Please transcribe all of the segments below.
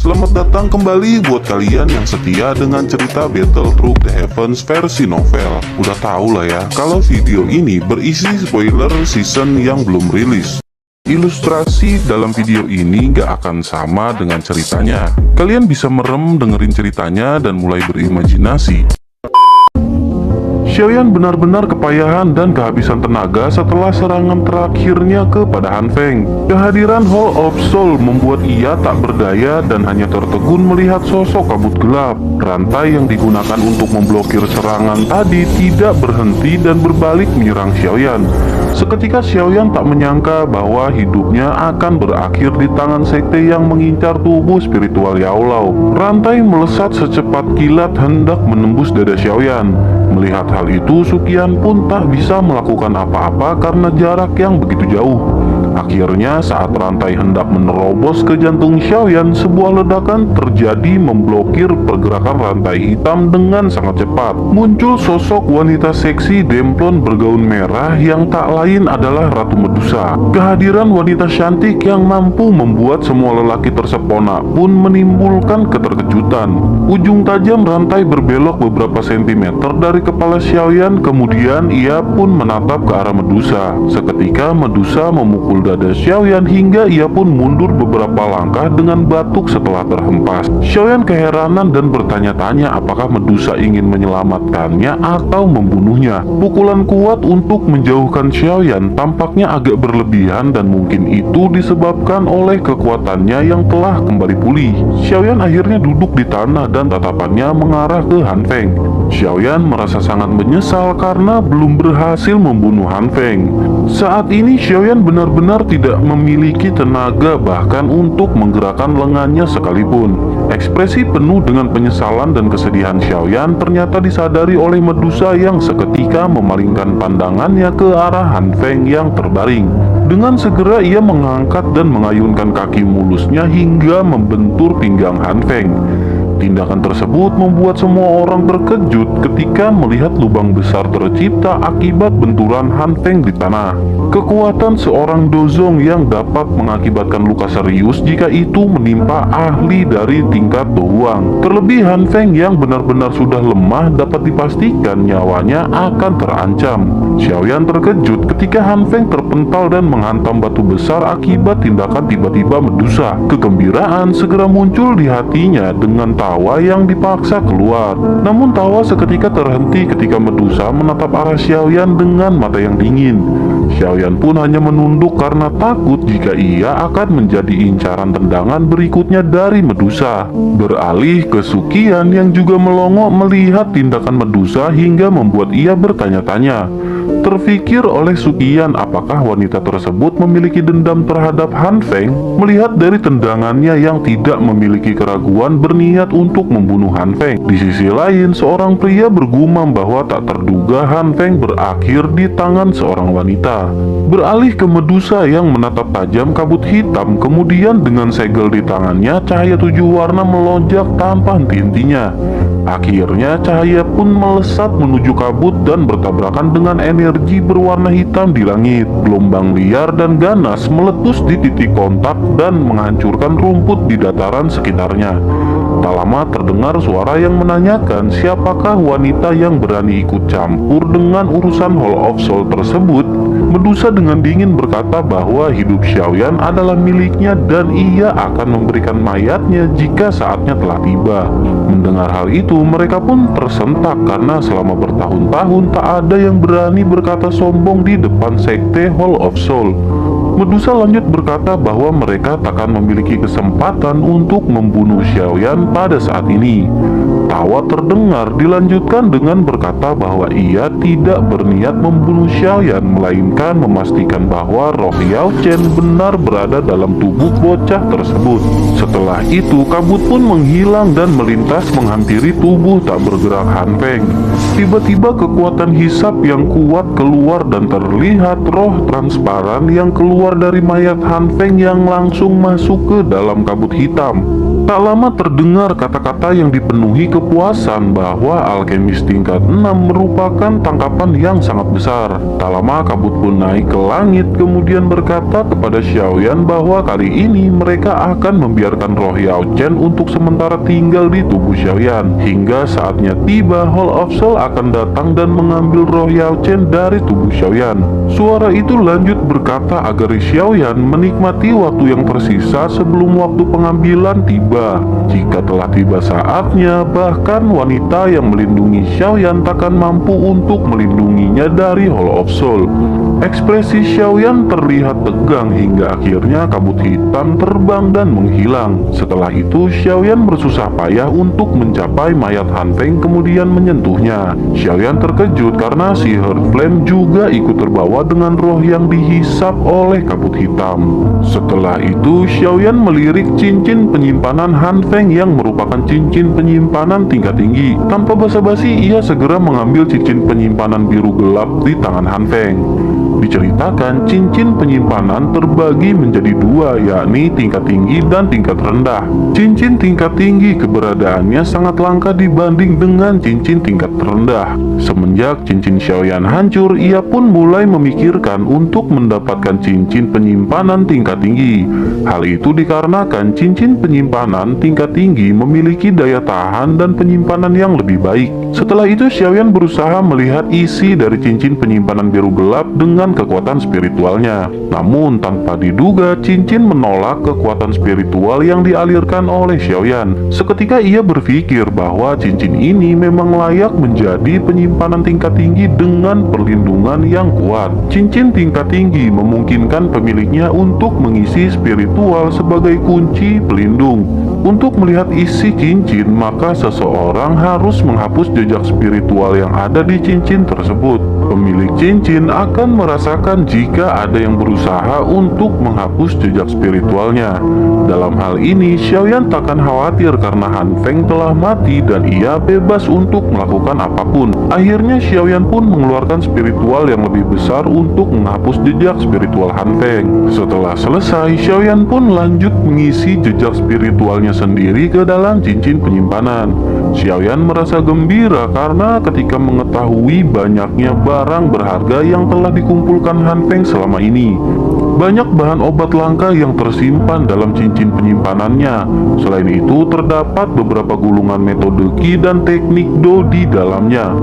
Selamat datang kembali buat kalian yang setia dengan cerita Battle Through the Heavens versi novel. Udah tau lah ya, kalau video ini berisi spoiler season yang belum rilis. Ilustrasi dalam video ini gak akan sama dengan ceritanya. Kalian bisa merem dengerin ceritanya dan mulai berimajinasi. Xiaoyan benar-benar kepayahan dan kehabisan tenaga setelah serangan terakhirnya kepada Han Feng. Kehadiran Hall of Soul membuat ia tak berdaya dan hanya tertegun melihat sosok kabut gelap. Rantai yang digunakan untuk memblokir serangan tadi tidak berhenti dan berbalik menyerang Xiaoyan. Seketika Xiaoyan tak menyangka bahwa hidupnya akan berakhir di tangan sekte yang mengincar tubuh spiritual Yao Lao. Rantai melesat secepat kilat hendak menembus dada Xiaoyan. Melihat hal itu, Suqian pun tak bisa melakukan apa-apa karena jarak yang begitu jauh. Akhirnya saat rantai hendak menerobos ke jantung Xiaoyan, sebuah ledakan terjadi memblokir pergerakan rantai hitam dengan sangat cepat. Muncul sosok wanita seksi demplon bergaun merah yang tak lain adalah Ratu Medusa. Kehadiran wanita cantik yang mampu membuat semua lelaki tersepona pun menimbulkan keterkejutan. Ujung tajam rantai berbelok beberapa sentimeter dari kepala Xiaoyan, kemudian ia pun menatap ke arah Medusa. Seketika Medusa memukul dada Xiaoyan hingga ia pun mundur beberapa langkah dengan batuk setelah terhempas. Xiaoyan keheranan dan bertanya-tanya apakah Medusa ingin menyelamatkannya atau membunuhnya. Pukulan kuat untuk menjauhkan Xiaoyan tampaknya agak berlebihan dan mungkin itu disebabkan oleh kekuatannya yang telah kembali pulih. Xiaoyan akhirnya duduk di tanah dan tatapannya mengarah ke Han Feng. Xiaoyan merasa sangat menyesal karena belum berhasil membunuh Han Feng. Saat ini Xiaoyan benar-benar tidak memiliki tenaga bahkan untuk menggerakkan lengannya sekalipun. Ekspresi penuh dengan penyesalan dan kesedihan Xiaoyan ternyata disadari oleh Medusa yang seketika memalingkan pandangannya ke arah Han Feng yang terbaring. Dengan segera ia mengangkat dan mengayunkan kaki mulusnya hingga membentur pinggang Han Feng. Tindakan tersebut membuat semua orang terkejut ketika melihat lubang besar tercipta akibat benturan Han Feng di tanah. Kekuatan seorang Dozong yang dapat mengakibatkan luka serius jika itu menimpa ahli dari tingkat Dohuang. Terlebih Han Feng yang benar-benar sudah lemah dapat dipastikan nyawanya akan terancam. Xiaoyan terkejut ketika Han Feng terpental dan menghantam batu besar akibat tindakan tiba-tiba Medusa. Kegembiraan segera muncul di hatinya dengan tawa yang dipaksa keluar. Namun tawa seketika terhenti ketika Medusa menatap arah Xiaoyan dengan mata yang dingin. Xiaoyan pun hanya menunduk karena takut jika ia akan menjadi incaran tendangan berikutnya dari Medusa. Beralih ke Suqian yang juga melongo melihat tindakan Medusa hingga membuat ia bertanya-tanya. Terfikir oleh Suqian apakah wanita tersebut memiliki dendam terhadap Han Feng. Melihat dari tendangannya yang tidak memiliki keraguan berniat untuk membunuh Han Feng. Di sisi lain seorang pria bergumam bahwa tak terduga Han Feng berakhir di tangan seorang wanita. Beralih ke Medusa yang menatap tajam kabut hitam, kemudian dengan segel di tangannya cahaya 7 warna melonjak tanpa henti-hentinya. Akhirnya cahaya pun melesat menuju kabut dan bertabrakan dengan energi berwarna hitam di langit. Gelombang liar dan ganas meletus di titik kontak dan menghancurkan rumput di dataran sekitarnya. Tak lama terdengar suara yang menanyakan siapakah wanita yang berani ikut campur dengan urusan Hall of Soul tersebut. Medusa dengan dingin berkata bahwa hidup Xiaoyan adalah miliknya dan ia akan memberikan mayatnya jika saatnya telah tiba. Mendengar hal itu mereka pun tersentak karena selama bertahun-tahun tak ada yang berani berkata sombong di depan sekte Hall of Soul. Medusa lanjut berkata bahwa mereka takkan memiliki kesempatan untuk membunuh Xiaoyan pada saat ini. Tawa terdengar dilanjutkan dengan berkata bahwa ia tidak berniat membunuh Xiaoyan, melainkan memastikan bahwa roh Yao Chen benar berada dalam tubuh bocah tersebut. Setelah itu kabut pun menghilang dan melintas menghampiri tubuh tak bergerak Han Feng. Tiba-tiba kekuatan hisap yang kuat keluar dan terlihat roh transparan yang keluar dari mayat Han Feng yang langsung masuk ke dalam kabut hitam. Tak lama terdengar kata-kata yang dipenuhi kepuasan bahwa alkemis tingkat 6 merupakan tangkapan yang sangat besar. Tak lama kabut pun naik ke langit kemudian berkata kepada Xiaoyan bahwa kali ini mereka akan membiarkan roh Yao Chen untuk sementara tinggal di tubuh Xiaoyan. Hingga saatnya tiba, Hall of Soul akan datang dan mengambil roh Yao Chen dari tubuh Xiaoyan. Suara itu lanjut berkata agar Xiaoyan menikmati waktu yang tersisa sebelum waktu pengambilan tiba. Jika telah tiba saatnya, bahkan wanita yang melindungi Xiaoyan takkan mampu untuk melindunginya dari Hall of Soul. Ekspresi Xiaoyan terlihat tegang hingga akhirnya kabut hitam terbang dan menghilang. Setelah itu Xiaoyan bersusah payah untuk mencapai mayat Han Feng kemudian menyentuhnya. Xiaoyan terkejut karena si Heart Flame juga ikut terbawa dengan roh yang dihisap oleh kabut hitam. Setelah itu Xiaoyan melirik cincin penyimpanan Han Feng yang merupakan cincin penyimpanan tingkat tinggi. Tanpa basa-basi ia segera mengambil cincin penyimpanan biru gelap di tangan Han Feng. Diceritakan cincin penyimpanan terbagi menjadi dua, yakni tingkat tinggi dan tingkat rendah. Cincin tingkat tinggi keberadaannya sangat langka dibanding dengan cincin tingkat rendah. Semenjak cincin Xiaoyan hancur, ia pun mulai memikirkan untuk mendapatkan cincin penyimpanan tingkat tinggi. Hal itu dikarenakan cincin penyimpanan tingkat tinggi memiliki daya tahan dan penyimpanan yang lebih baik. Setelah itu Xiaoyan berusaha melihat isi dari cincin penyimpanan biru gelap dengan kekuatan spiritualnya. Namun tanpa diduga cincin menolak kekuatan spiritual yang dialirkan oleh Xiaoyan. Seketika ia berpikir bahwa cincin ini memang layak menjadi penyimpanan tingkat tinggi dengan perlindungan yang kuat. Cincin tingkat tinggi memungkinkan pemiliknya untuk mengisi spiritual sebagai kunci pelindung. Untuk melihat isi cincin, maka seseorang harus menghapus jejak spiritual yang ada di cincin tersebut. Pemilik cincin akan merasakan jika ada yang berusaha untuk menghapus jejak spiritualnya. Dalam hal ini, Xiaoyan takkan khawatir karena Han Feng telah mati dan ia bebas untuk melakukan apapun. Akhirnya Xiaoyan pun mengeluarkan spiritual yang lebih besar untuk menghapus jejak spiritual Han Feng. Setelah selesai, Xiaoyan pun lanjut mengisi jejak spiritualnya sendiri ke dalam cincin penyimpanan. Xiaoyan merasa gembira karena ketika mengetahui banyaknya barang berharga yang telah dikumpulkan Han Feng selama ini. Banyak bahan obat langka yang tersimpan dalam cincin penyimpanannya. Selain itu, terdapat beberapa gulungan metode Qi dan teknik Do di dalamnya.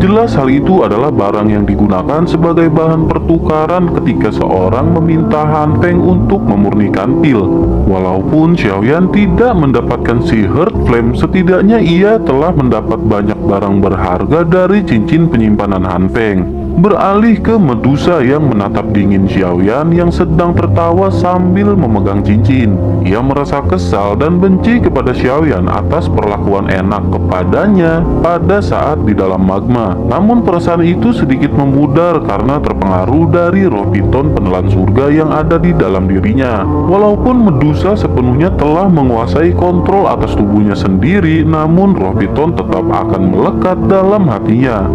Jelas hal itu adalah barang yang digunakan sebagai bahan pertukaran ketika seorang meminta Han Feng untuk memurnikan pil. Walaupun Xiaoyan tidak mendapatkan si Heart Flame, setidaknya ia telah mendapat banyak barang berharga dari cincin penyimpanan Han Feng. Beralih ke Medusa yang menatap dingin Xiaoyan yang sedang tertawa sambil memegang cincin. Ia merasa kesal dan benci kepada Xiaoyan atas perlakuan enak kepadanya pada saat di dalam magma. Namun perasaan itu sedikit memudar karena terpengaruh dari roh piton penelan surga yang ada di dalam dirinya. Walaupun Medusa sepenuhnya telah menguasai kontrol atas tubuhnya sendiri, namun roh piton tetap akan melekat dalam hatinya.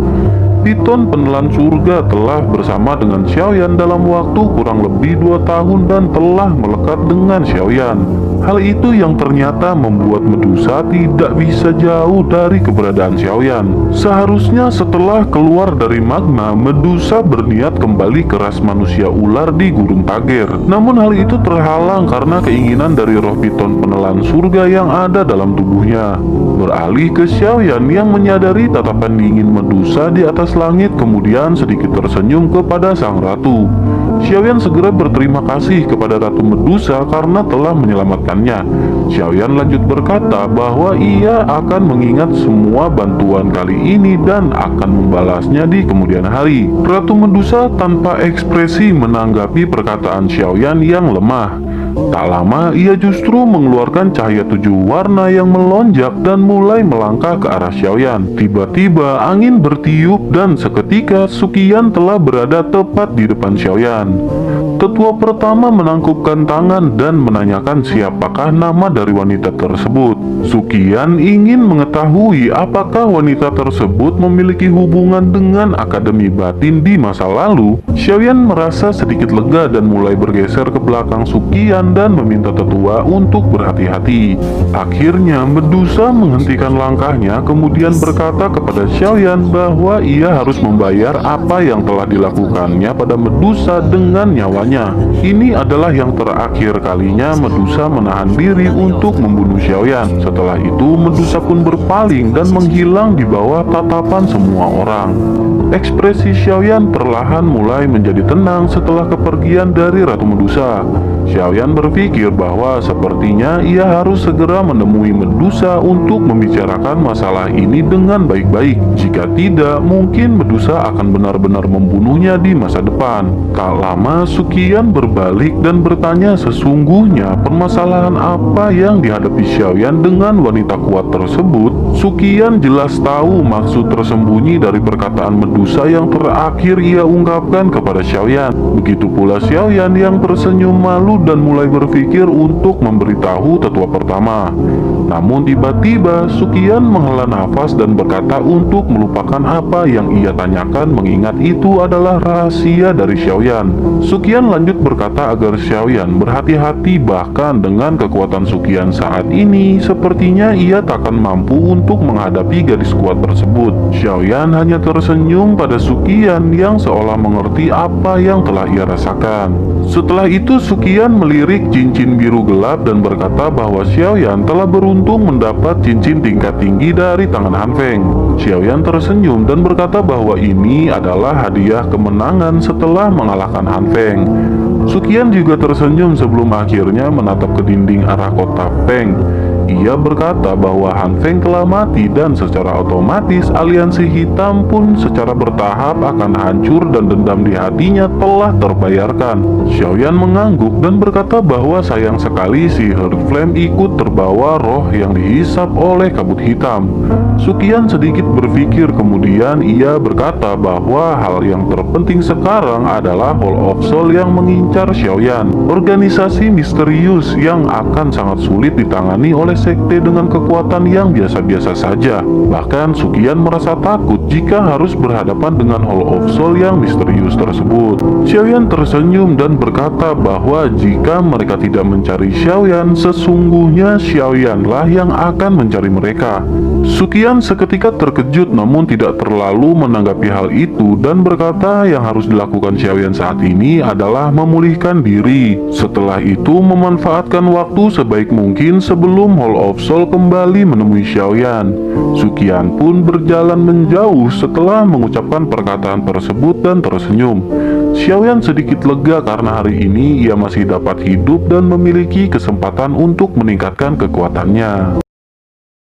Piton penelan surga telah bersama dengan Xiaoyan dalam waktu kurang lebih 2 tahun dan telah melekat dengan Xiaoyan. Hal itu yang ternyata membuat Medusa tidak bisa jauh dari keberadaan Xiaoyan. Seharusnya setelah keluar dari magma, Medusa berniat kembali ke ras manusia ular di Gurun Tager. Namun hal itu terhalang karena keinginan dari roh piton penelan surga yang ada dalam tubuhnya. Beralih ke Xiaoyan yang menyadari tatapan dingin Medusa di atas langit, kemudian sedikit tersenyum kepada sang ratu. Xiaoyan segera berterima kasih kepada Ratu Medusa karena telah menyelamatkannya. Xiaoyan lanjut berkata bahwa ia akan mengingat semua bantuan kali ini dan akan membalasnya di kemudian hari. Ratu Medusa tanpa ekspresi menanggapi perkataan Xiaoyan yang lemah. Tak lama ia justru mengeluarkan cahaya 7 warna yang melonjak dan mulai melangkah ke arah Xiaoyan. Tiba-tiba angin bertiup dan seketika Suqian telah berada tepat di depan Xiaoyan. Tetua pertama menangkupkan tangan dan menanyakan siapakah nama dari wanita tersebut. Sukian ingin mengetahui apakah wanita tersebut memiliki hubungan dengan Akademi Batin di masa lalu. Xiaoyan merasa sedikit lega dan mulai bergeser ke belakang Sukian dan meminta tetua untuk berhati-hati. Akhirnya Medusa menghentikan langkahnya kemudian berkata kepada Xiaoyan bahwa ia harus membayar apa yang telah dilakukannya pada Medusa dengan nyawanya. Ini adalah yang terakhir kalinya Medusa menahan diri untuk membunuh Xiaoyan. Setelah itu Medusa pun berpaling dan menghilang di bawah tatapan semua orang. Ekspresi Xiaoyan perlahan mulai menjadi tenang setelah kepergian dari Ratu Medusa. Xiaoyan berpikir bahwa sepertinya ia harus segera menemui Medusa untuk membicarakan masalah ini dengan baik-baik. Jika tidak, mungkin Medusa akan benar-benar membunuhnya di masa depan. Tak lama Sukian berbalik dan bertanya sesungguhnya permasalahan apa yang dihadapi Xiaoyan dengan wanita kuat tersebut. Sukian jelas tahu maksud tersembunyi dari perkataan Medusa yang terakhir ia ungkapkan kepada Xiaoyan. Begitu pula Xiaoyan yang tersenyum malu dan mulai berpikir untuk memberitahu tetua pertama. Namun tiba-tiba Sukian menghela nafas dan berkata untuk melupakan apa yang ia tanyakan mengingat itu adalah rahasia dari Xiaoyan. Sukian lanjut berkata agar Xiaoyan berhati-hati, bahkan dengan kekuatan Sukian saat ini sepertinya ia takkan mampu untuk menghadapi gadis kuat tersebut. Xiaoyan hanya tersenyum pada Sukian yang seolah mengerti apa yang telah ia rasakan. Setelah itu Sukian melirik cincin biru gelap dan berkata bahwa Xiaoyan telah beruntung mendapat cincin tingkat tinggi dari tangan Han Feng. Xiaoyan tersenyum dan berkata bahwa ini adalah hadiah kemenangan setelah mengalahkan Han Feng. Sukian juga tersenyum sebelum akhirnya menatap ke dinding arah kota Peng. Ia berkata bahwa Han Feng telah mati dan secara otomatis aliansi hitam pun secara bertahap akan hancur dan dendam di hatinya telah terbayarkan. Xiaoyan mengangguk dan berkata bahwa sayang sekali si Heart Flame ikut terbawa roh yang dihisap oleh kabut hitam. Sukian sedikit berpikir kemudian ia berkata bahwa hal yang terpenting sekarang adalah Hall of Soul yang mengincar Xiaoyan, organisasi misterius yang akan sangat sulit ditangani oleh sekte dengan kekuatan yang biasa-biasa saja. Bahkan Sukian merasa takut jika harus berhadapan dengan Hall of Soul yang misterius tersebut. Xiaoyan tersenyum dan berkata bahwa jika mereka tidak mencari Xiaoyan, sesungguhnya Xiaoyanlah yang akan mencari mereka. Sukian seketika terkejut namun tidak terlalu menanggapi hal itu dan berkata yang harus dilakukan Xiaoyan saat ini adalah memulihkan diri. Setelah itu memanfaatkan waktu sebaik mungkin sebelum Hall of Soul kembali menemui Xiaoyan. Sukian pun berjalan menjauh setelah mengucapkan perkataan tersebut dan tersenyum. Xiaoyan sedikit lega karena hari ini ia masih dapat hidup dan memiliki kesempatan untuk meningkatkan kekuatannya.